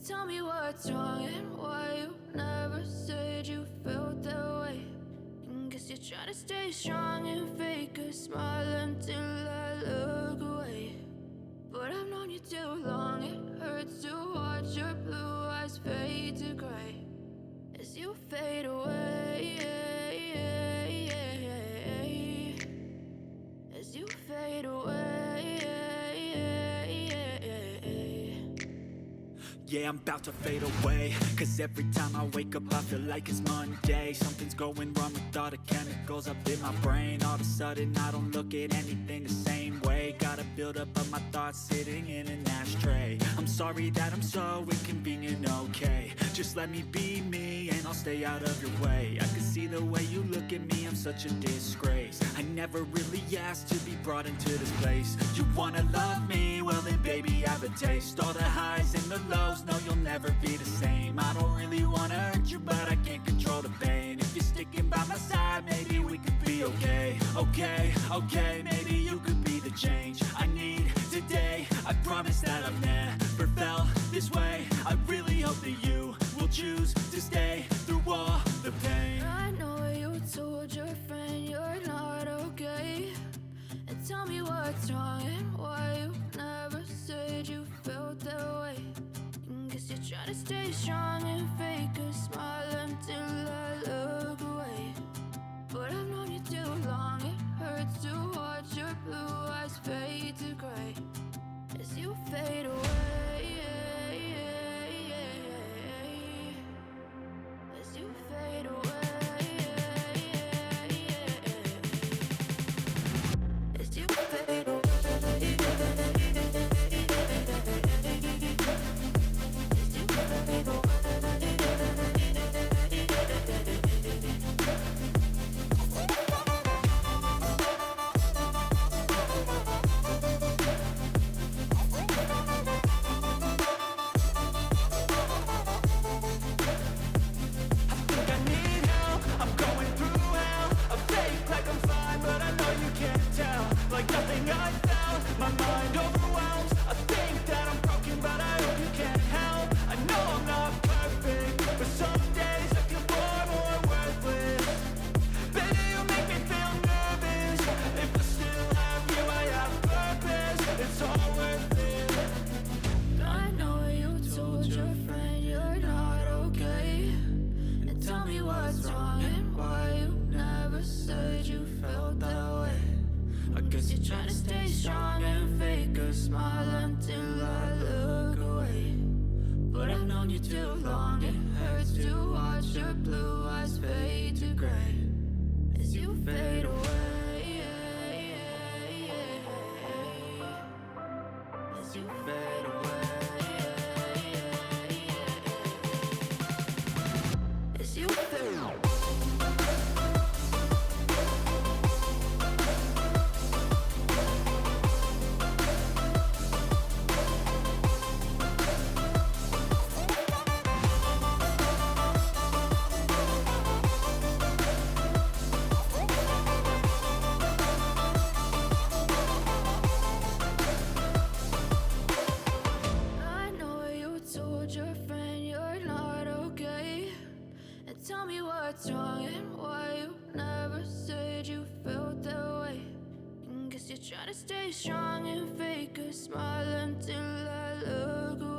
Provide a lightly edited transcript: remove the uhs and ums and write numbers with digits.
Tell me what's wrong and why you never said you felt that way. And guess you're trying to stay strong and fake a smile until I look away. But I've known you too long, it hurts to watch your blue eyes fade to gray as you fade away, as you fade away. Yeah, I'm about to fade away, cause every time I wake up I feel like it's Monday. Something's going wrong with all the chemicals up in my brain. All of a sudden I don't look at anything the same way. Got a build up of my thoughts sitting in an ashtray. I'm sorry that I'm so inconvenient, okay. Just let me be me and I'll stay out of your way. I can see the way you look at me, I'm such a disgrace. I never really asked to be brought into this place. You wanna love me? Well then baby I have a taste. All the highs and the lows, no you'll never be the same. I don't really wanna hurt you but I can't control the pain. If you're sticking by my side maybe we could be okay. Okay, maybe you could be the change I need today. I promise that I've never felt this way. I really hope that you will choose to stay through all the pain. I know you told your friend you're not okay. And tell me what's wrong and why you never said you felt that way. And guess you're trying to stay strong and fake a smile until I look away. But I've known you too long, it hurts to watch your blue eyes fade to gray as you fade away, as you fade away, as you fade away. Like nothing I felt, my mind overwhelms. I think that I'm broken, but I hope you can't help. I know I'm not perfect, but some days I feel far more worthless. Baby, you make me feel nervous. If I still have you, I have purpose. It's all worth it. I know you told your friend you're not okay. And tell me what's wrong and why you never said you felt that way. I guess you're trying to stay strong and fake a smile until I look away. But I've known you too long, it hurts to watch your blue eyes fade to gray as you fade away, as you fade away, as you fade away. Tell me what's wrong and why you never said you felt that way. And guess you're trying to stay strong and fake a smile until I look away.